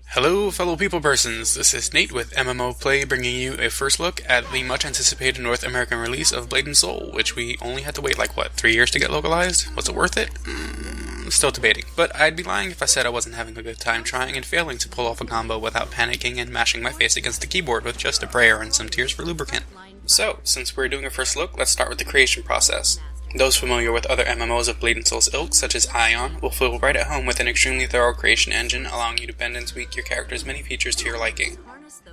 Hello fellow people persons, this is Nate with MMO Play bringing you a first look at the much anticipated North American release of Blade & Soul, which we only had to wait 3 years to get localized? Was it worth it? Still debating, but I'd be lying if I said I wasn't having a good time trying and failing to pull off a combo without panicking and mashing my face against the keyboard with just a prayer and some tears for lubricant. So, since we're doing a first look, let's start with the creation process. Those familiar with other MMOs of Blade & Soul's ilk, such as Ion, will feel right at home with an extremely thorough creation engine, allowing you to bend and tweak your character's many features to your liking.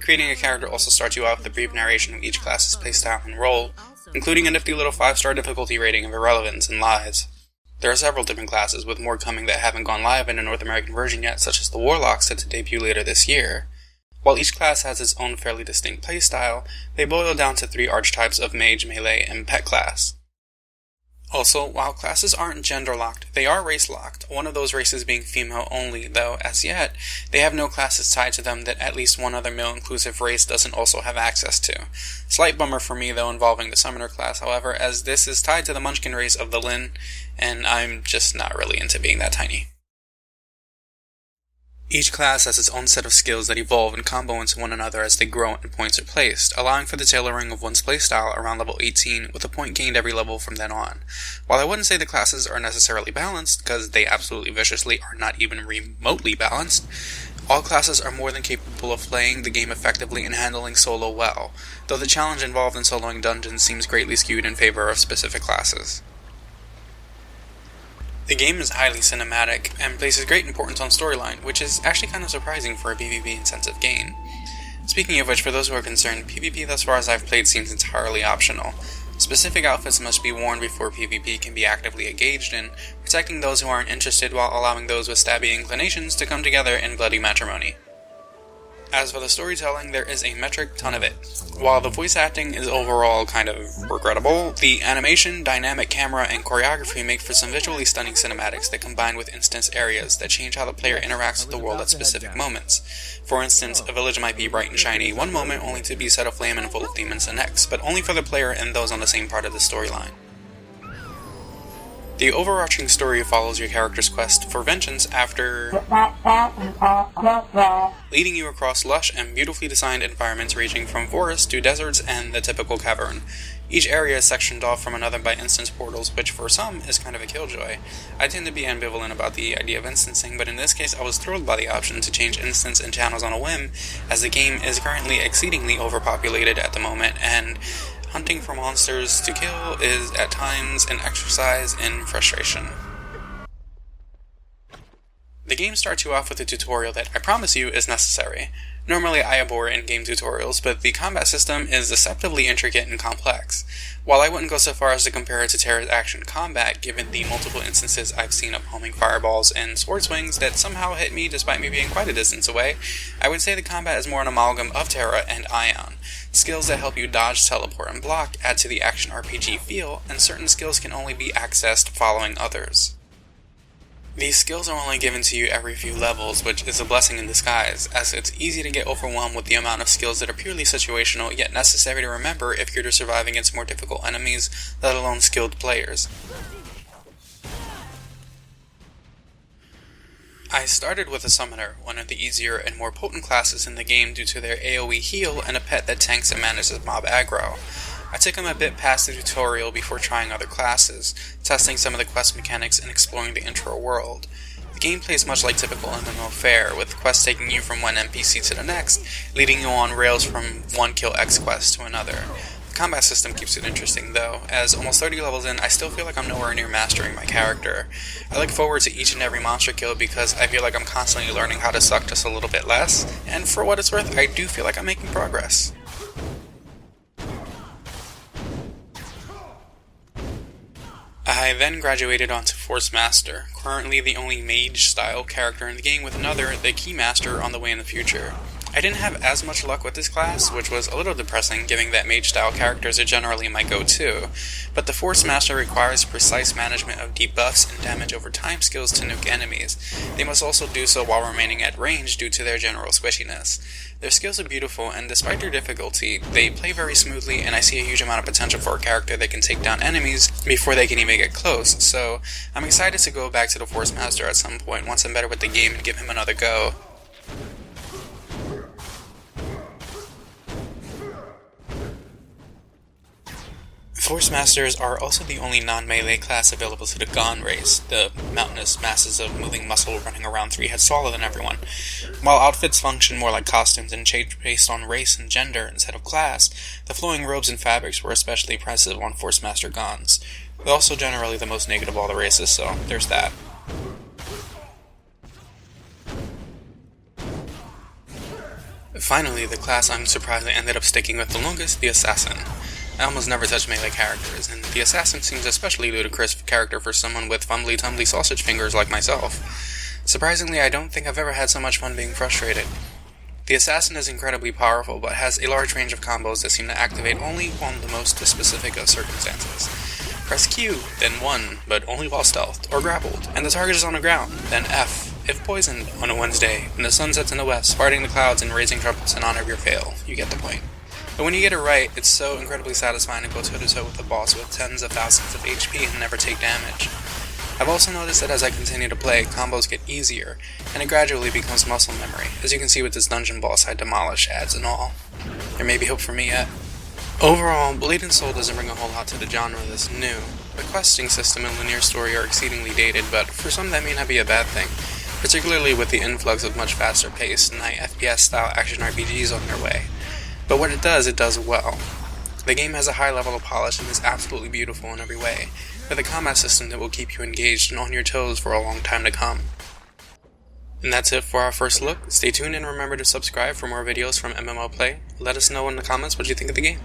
Creating a character also starts you out with a brief narration of each class's playstyle and role, including a nifty little 5-star difficulty rating of irrelevance and lies. There are several different classes, with more coming that haven't gone live in a North American version yet, such as the Warlock, set to debut later this year. While each class has its own fairly distinct playstyle, they boil down to 3 archetypes of Mage, Melee, and Pet class. Also, while classes aren't gender-locked, they are race-locked, one of those races being female only, though, as yet, they have no classes tied to them that at least one other male-inclusive race doesn't also have access to. Slight bummer for me, though, involving the Summoner class, however, as this is tied to the Munchkin race of the Lin, and I'm just not really into being that tiny. Each class has its own set of skills that evolve and combo into one another as they grow and points are placed, allowing for the tailoring of one's playstyle around level 18, with a point gained every level from then on. While I wouldn't say the classes are necessarily balanced, because they absolutely viciously are not even remotely balanced, all classes are more than capable of playing the game effectively and handling solo well, though the challenge involved in soloing dungeons seems greatly skewed in favor of specific classes. The game is highly cinematic, and places great importance on storyline, which is actually kind of surprising for a PvP-intensive game. Speaking of which, for those who are concerned, PvP thus far as I've played seems entirely optional. Specific outfits must be worn before PvP can be actively engaged in, protecting those who aren't interested while allowing those with stabby inclinations to come together in bloody matrimony. As for the storytelling, there is a metric ton of it. While the voice acting is overall kind of regrettable, the animation, dynamic camera, and choreography make for some visually stunning cinematics that combine with instance areas that change how the player interacts with the world at specific moments. For instance, a village might be bright and shiny one moment only to be set aflame and full of demons the next, but only for the player and those on the same part of the storyline. The overarching story follows your character's quest for vengeance after leading you across lush and beautifully designed environments ranging from forests to deserts and the typical cavern. Each area is sectioned off from another by instance portals, which for some is kind of a killjoy. I tend to be ambivalent about the idea of instancing, but in this case I was thrilled by the option to change instance and channels on a whim, as the game is currently exceedingly overpopulated at the moment, and hunting for monsters to kill is, at times, an exercise in frustration. The game starts you off with a tutorial that I promise you is necessary. Normally I abhor in-game tutorials, but the combat system is deceptively intricate and complex. While I wouldn't go so far as to compare it to Terra's action combat, given the multiple instances I've seen of homing fireballs and sword swings that somehow hit me despite me being quite a distance away, I would say the combat is more an amalgam of Terra and Ion. Skills that help you dodge, teleport, and block add to the action RPG feel, and certain skills can only be accessed following others. These skills are only given to you every few levels, which is a blessing in disguise, as it's easy to get overwhelmed with the amount of skills that are purely situational, yet necessary to remember if you're to survive against more difficult enemies, let alone skilled players. I started with a Summoner, one of the easier and more potent classes in the game due to their AoE heal and a pet that tanks and manages mob aggro. I took him a bit past the tutorial before trying other classes, testing some of the quest mechanics and exploring the intro world. The gameplay is much like typical MMO fare, with quests taking you from one NPC to the next, leading you on rails from one kill X quest to another. The combat system keeps it interesting though, as almost 30 levels in I still feel like I'm nowhere near mastering my character. I look forward to each and every monster kill because I feel like I'm constantly learning how to suck just a little bit less, and for what it's worth I do feel like I'm making progress. I then graduated onto Force Master, currently the only mage-style character in the game with another, the Keymaster, on the way in the future. I didn't have as much luck with this class, which was a little depressing given that mage-style characters are generally my go-to, but the Force Master requires precise management of debuffs and damage over time skills to nuke enemies. They must also do so while remaining at range due to their general squishiness. Their skills are beautiful, and despite their difficulty, they play very smoothly, and I see a huge amount of potential for a character that can take down enemies before they can even get close, so I'm excited to go back to the Force Master at some point once I'm better with the game and give him another go. Force Masters are also the only non-melee class available to the Gon race, the mountainous masses of moving muscle running around 3 heads taller than everyone. While outfits function more like costumes and change based on race and gender instead of class, the flowing robes and fabrics were especially impressive on Force Master Gons. They're also generally the most naked of all the races, so there's that. Finally, the class I'm surprised I ended up sticking with the longest, the Assassin. I almost never touch melee characters, and the Assassin seems especially ludicrous character for someone with fumbly-tumbly sausage fingers like myself. Surprisingly, I don't think I've ever had so much fun being frustrated. The Assassin is incredibly powerful, but has a large range of combos that seem to activate only on the most specific of circumstances. Press Q, then 1, but only while stealthed, or grappled, and the target is on the ground, then F, if poisoned, on a Wednesday, when the sun sets in the west, parting the clouds and raising trumpets in honor of your fail. You get the point. But when you get it right, it's so incredibly satisfying to go toe-to-toe with a boss with tens of thousands of HP and never take damage. I've also noticed that as I continue to play, combos get easier, and it gradually becomes muscle memory, as you can see with this dungeon boss I demolish, ads and all. There may be hope for me yet. Overall, Blade & Soul doesn't bring a whole lot to the genre that's new. The questing system and linear story are exceedingly dated, but for some that may not be a bad thing, particularly with the influx of much faster paced, 9 FPS-style action RPGs on their way. But what it does well. The game has a high level of polish and is absolutely beautiful in every way, with a combat system that will keep you engaged and on your toes for a long time to come. And that's it for our first look. Stay tuned and remember to subscribe for more videos from MMO Play. Let us know in the comments what you think of the game.